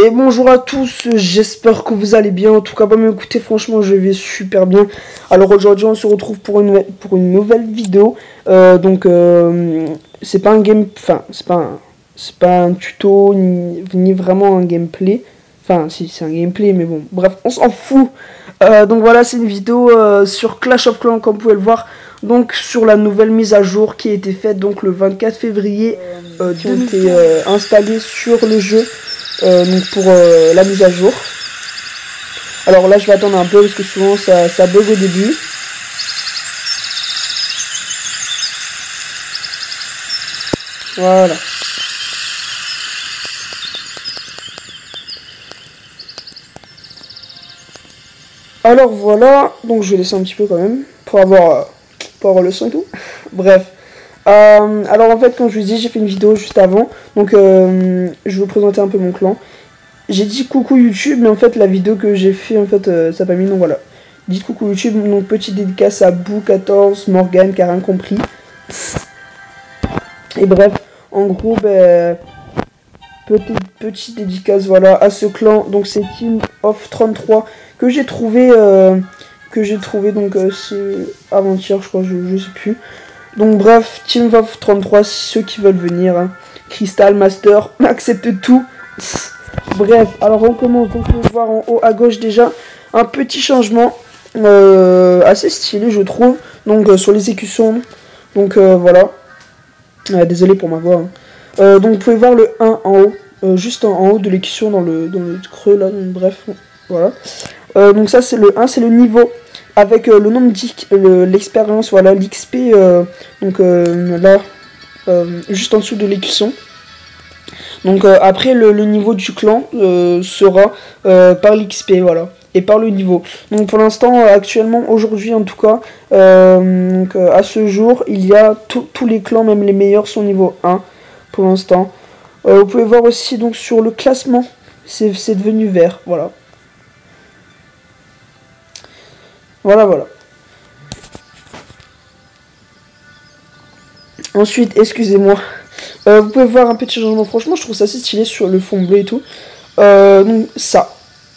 Et bonjour à tous, j'espère que vous allez bien. En tout cas, pas m'écouter, franchement, je vais super bien. Alors aujourd'hui, on se retrouve pour une nouvelle vidéo. C'est pas un game, enfin, c'est pas un tuto ni vraiment un gameplay. Enfin, si, c'est un gameplay, mais bon, bref, on s'en fout. Donc voilà, c'est une vidéo sur Clash of Clans, comme vous pouvez le voir. Donc sur la nouvelle mise à jour qui a été faite donc le 24 février, qui ont été installées sur le jeu. Donc pour la mise à jour. Alors là je vais attendre un peu parce que souvent ça bug au début. Voilà. Alors voilà, donc je vais laisser un petit peu quand même pour avoir le son et tout. Bref. Alors en fait, comme je vous dis, j'ai fait une vidéo juste avant, donc je vais vous présenter un peu mon clan. J'ai dit coucou YouTube, mais en fait la vidéo que j'ai fait, en fait, ça n'a pas mis, donc voilà. Dites coucou YouTube, donc petite dédicace à Bou14, Morgan, qui a rien compris. Et bref, en gros, petite dédicace, voilà, à ce clan, donc c'est Team of 33, que j'ai trouvé, donc c'est avant-hier, je crois, je sais plus. Donc bref, Team of 33, ceux qui veulent venir, hein. Crystal, Master, accepte tout. Bref, alors on commence, donc on peut voir en haut à gauche déjà un petit changement assez stylé je trouve. Donc sur l'exécution, donc voilà. Désolé pour ma voix. Hein. Donc vous pouvez voir le 1 en haut, juste en haut de l'exécution dans le creux là, donc, bref, voilà. Donc ça c'est le 1, c'est le niveau. Avec le nombre l'expérience, voilà, l'XP, là, juste en dessous de l'exécution. Donc après le niveau du clan sera par l'XP, voilà, et par le niveau. Donc pour l'instant, actuellement, aujourd'hui en tout cas, à ce jour, il y a tous les clans, même les meilleurs, sont niveau 1 pour l'instant. Vous pouvez voir aussi donc sur le classement, c'est devenu vert, voilà. Voilà. Ensuite, excusez-moi, vous pouvez voir un petit changement. Franchement, je trouve ça assez stylé sur le fond bleu et tout. Donc ça,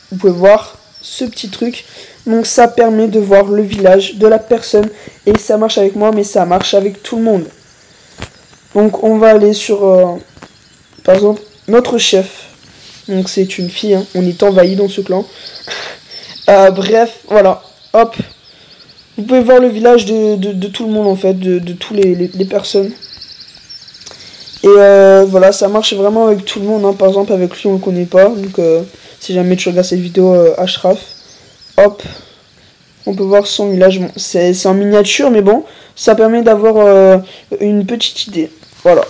vous pouvez voir ce petit truc. Donc ça permet de voir le village de la personne. Et ça marche avec moi, mais ça marche avec tout le monde. Donc on va aller sur, par exemple, notre chef. Donc c'est une fille, hein. On est envahi dans ce clan. Bref, voilà. Hop, vous pouvez voir le village de tout le monde en fait, de tous les personnes. Et voilà, ça marche vraiment avec tout le monde, hein. Par exemple avec lui on le connaît pas, donc si jamais tu regardes cette vidéo Ashraf, hop, on peut voir son village. Bon, c'est en miniature mais bon, ça permet d'avoir une petite idée, voilà.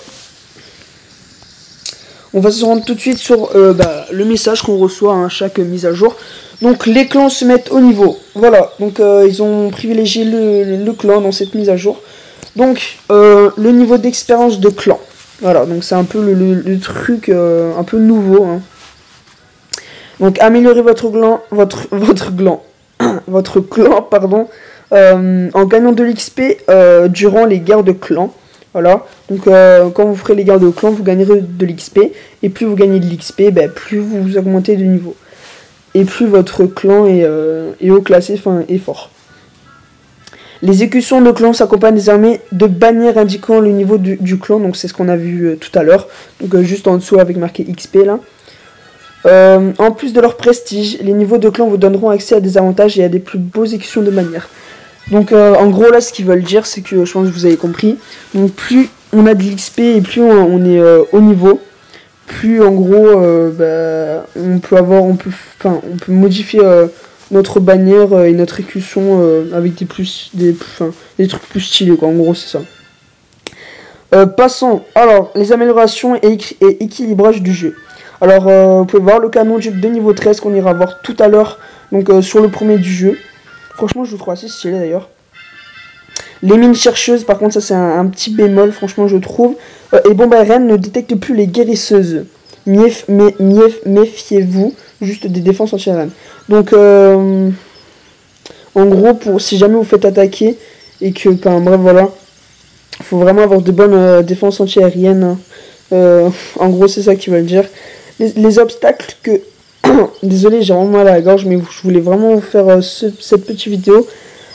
On va se rendre tout de suite sur le message qu'on reçoit à chaque mise à jour. Donc les clans se mettent au niveau. Voilà, donc ils ont privilégié le clan dans cette mise à jour. Donc le niveau d'expérience de clan. Voilà, donc c'est un peu le truc un peu nouveau. Hein. Donc améliorer votre clan, pardon, en gagnant de l'XP durant les guerres de clan. Voilà, donc quand vous ferez les guerres de clan, vous gagnerez de l'XP. Et plus vous gagnez de l'XP, plus vous augmentez de niveau. Et plus votre clan est haut classé, enfin est fort. Les exécutions de clan s'accompagnent désormais de bannières indiquant le niveau du clan. Donc c'est ce qu'on a vu tout à l'heure. Donc juste en dessous avec marqué XP là. En plus de leur prestige, les niveaux de clan vous donneront accès à des avantages et à des plus beaux exécutions de bannières. Donc en gros là ce qu'ils veulent dire c'est que je pense que vous avez compris. Donc plus on a de l'XP et plus on est au niveau, plus en gros on peut modifier notre bannière et notre écusson avec des trucs plus stylés quoi, en gros c'est ça. Passons alors les améliorations et équilibrage du jeu. Alors vous pouvez voir le canon de niveau 13 qu'on ira voir tout à l'heure, donc sur le premier du jeu. Franchement je le trouve assez stylé d'ailleurs. Les mines chercheuses, par contre, ça c'est un petit bémol, franchement, je trouve. Et Bombarian ne détecte plus les guérisseuses. Méfiez-vous juste des défenses anti-aériennes. Donc, en gros, si jamais vous faites attaquer et que, bref, voilà, il faut vraiment avoir de bonnes défenses anti-aériennes. En gros, c'est ça qu'ils veulent dire. Les obstacles que Désolé, j'ai vraiment mal à la gorge, mais je voulais vraiment vous faire cette petite vidéo.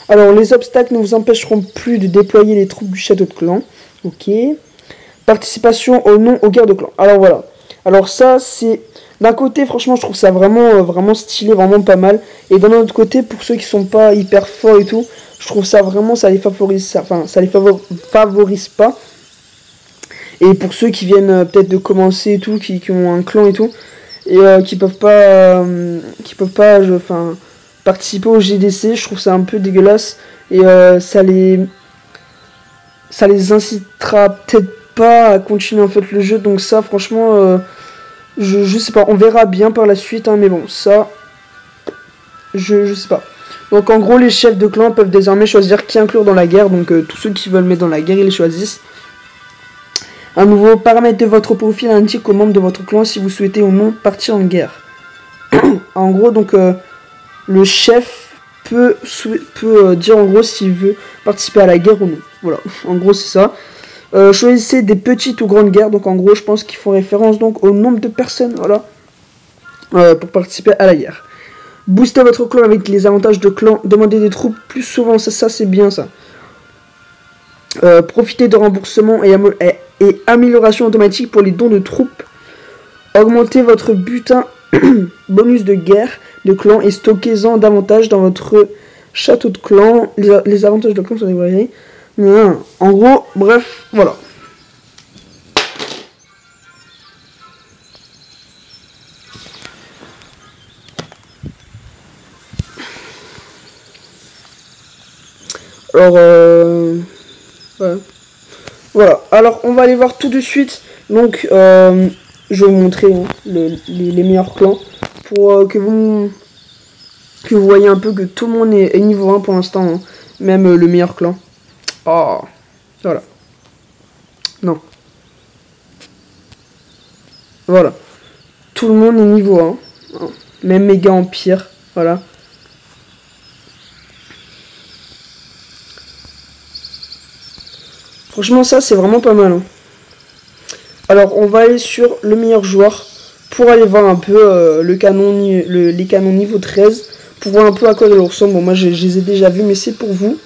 Alors, les obstacles ne vous empêcheront plus de déployer les troupes du château de clan. Ok. Participation au nom aux guerres de clan. Alors, voilà. Alors, ça, c'est... D'un côté, franchement, je trouve ça vraiment, vraiment stylé, vraiment pas mal. Et d'un autre côté, pour ceux qui sont pas hyper forts et tout, je trouve ça vraiment, ça les favorise, ça les favorise pas. Et pour ceux qui viennent peut-être de commencer et tout, qui ont un clan et tout, et qui peuvent pas, participer au GDC, je trouve ça un peu dégueulasse. Et ça les incitera peut-être pas à continuer en fait le jeu. Donc ça, franchement, je sais pas, on verra bien par la suite, hein, mais bon, ça, je sais pas. Donc en gros, les chefs de clan peuvent désormais choisir qui inclure dans la guerre. Donc tous ceux qui veulent mettre dans la guerre, ils les choisissent. Un nouveau paramètre de votre profil indique aux membres de votre clan si vous souhaitez ou non partir en guerre. En gros, donc le chef peut dire en gros s'il veut participer à la guerre ou non. Voilà, en gros c'est ça. Choisissez des petites ou grandes guerres. Donc en gros, je pense qu'ils font référence donc au nombre de personnes, voilà, pour participer à la guerre. Boostez votre clan avec les avantages de clan. Demandez des troupes plus souvent, ça c'est bien ça. Profitez de remboursements et amélioration automatique pour les dons de troupes. Augmentez votre butin bonus de guerre de clan et stockez-en davantage dans votre château de clan. Les avantages de clan sont dévoilés. En gros, bref, voilà. Alors, voilà. Alors, on va aller voir tout de suite. Donc, je vais vous montrer hein, les meilleurs clans pour que vous voyez un peu que tout le monde est niveau 1 pour l'instant. Hein. Même le meilleur clan. Oh, voilà. Non. Voilà. Tout le monde est niveau 1. Hein. Même méga empire. Voilà. Franchement, ça, c'est vraiment pas mal. Hein. Alors, on va aller sur le meilleur joueur pour aller voir un peu les canons niveau 13. Pour voir un peu à quoi ils ressemblent. Bon, moi, je les ai déjà vus, mais c'est pour vous.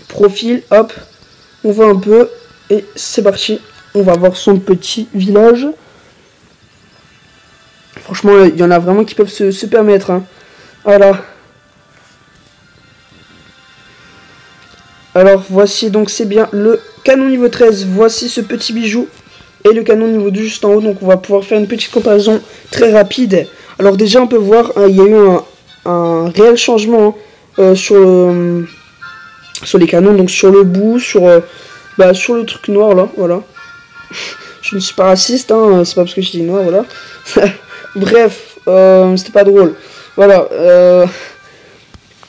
Profil, hop. On voit un peu. Et c'est parti. On va voir son petit village. Franchement, il y en a vraiment qui peuvent se permettre. Hein. Voilà. Alors voici donc c'est bien le canon niveau 13, voici ce petit bijou et le canon niveau 2 juste en haut, donc on va pouvoir faire une petite comparaison très rapide. Alors déjà on peut voir, il y a eu un réel changement sur les canons, donc sur le bout, sur le truc noir là, voilà. Je ne suis pas raciste, hein, c'est pas parce que je dis noir, voilà. Bref, c'était pas drôle, voilà.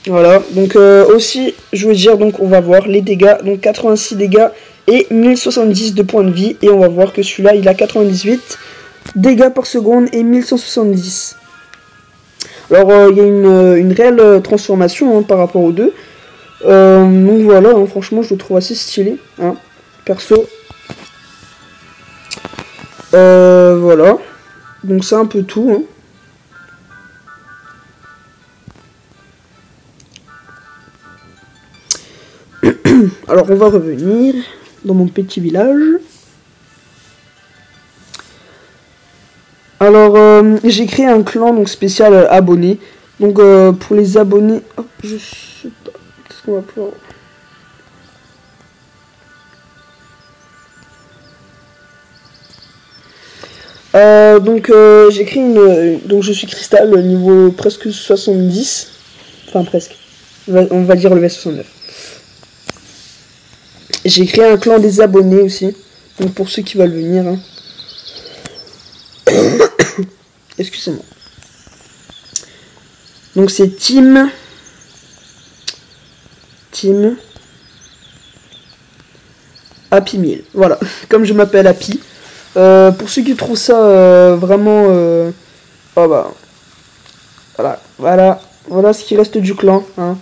Voilà, donc aussi, je veux dire, donc on va voir les dégâts, donc 86 dégâts et 1070 de points de vie, et on va voir que celui-là, il a 98 dégâts par seconde et 1170. Alors, il y a une réelle transformation hein, par rapport aux deux, donc voilà, hein, franchement, je le trouve assez stylé, hein, perso. Voilà, donc c'est un peu tout, hein. Alors on va revenir dans mon petit village. Alors j'ai créé un clan donc spécial abonné. Donc pour les abonnés, hop, je sais pas, qu'est-ce qu'on va pouvoir. Donc j'ai créé donc je suis cristal niveau presque 70. Enfin presque. On va dire level 69. J'ai créé un clan des abonnés aussi. Donc pour ceux qui veulent venir. Hein. Excusez-moi. Donc c'est Team Happy Meal. Voilà. Comme je m'appelle Happy. Pour ceux qui trouvent ça vraiment... oh bah... Voilà ce qui reste du clan. Hein.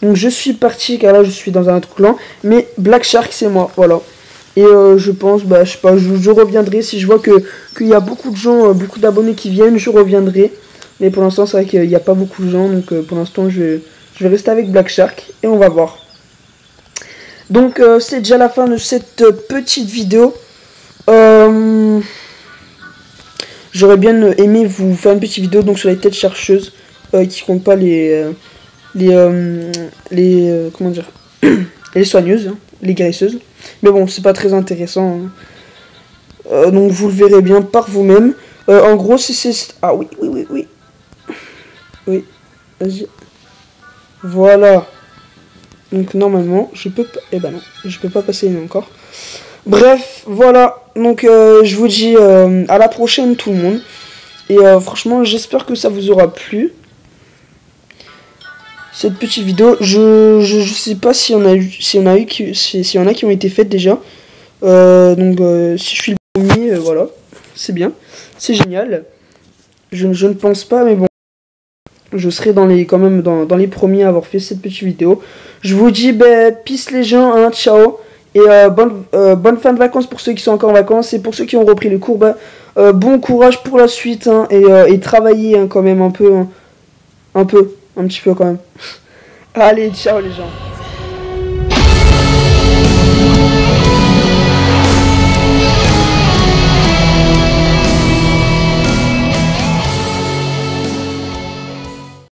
Donc je suis parti car là je suis dans un autre clan. Mais Black Shark c'est moi, voilà. Et je pense, bah, je sais pas, je reviendrai. Si je vois qu'il y a beaucoup de gens, beaucoup d'abonnés qui viennent, je reviendrai. Mais pour l'instant, c'est vrai qu'il n'y a pas beaucoup de gens. Donc pour l'instant, je vais rester avec Black Shark. Et on va voir. Donc c'est déjà la fin de cette petite vidéo. J'aurais bien aimé vous faire une petite vidéo donc sur les têtes chercheuses. Qui comptent pas comment dire, les soigneuses, hein, les guérisseuses. Mais bon, c'est pas très intéressant. Hein. Donc vous le verrez bien par vous-même. En gros, c'est... Ah oui. Oui, vas-y. Voilà. Donc normalement, je peux pas... Eh ben non, je peux pas passer encore. Bref, voilà. Donc je vous dis à la prochaine tout le monde. Et franchement, j'espère que ça vous aura plu. Cette petite vidéo, je sais pas s'il y en a qui ont été faites déjà. Donc si je suis le premier, voilà, c'est bien, c'est génial. Je ne pense pas, mais bon, je serai quand même dans les premiers à avoir fait cette petite vidéo. Je vous dis, peace les gens, hein, ciao. Et bonne fin de vacances pour ceux qui sont encore en vacances. Et pour ceux qui ont repris les cours, bon courage pour la suite, hein, et travaillez, hein, quand même un peu, hein, un petit peu quand même. Allez, ciao les gens.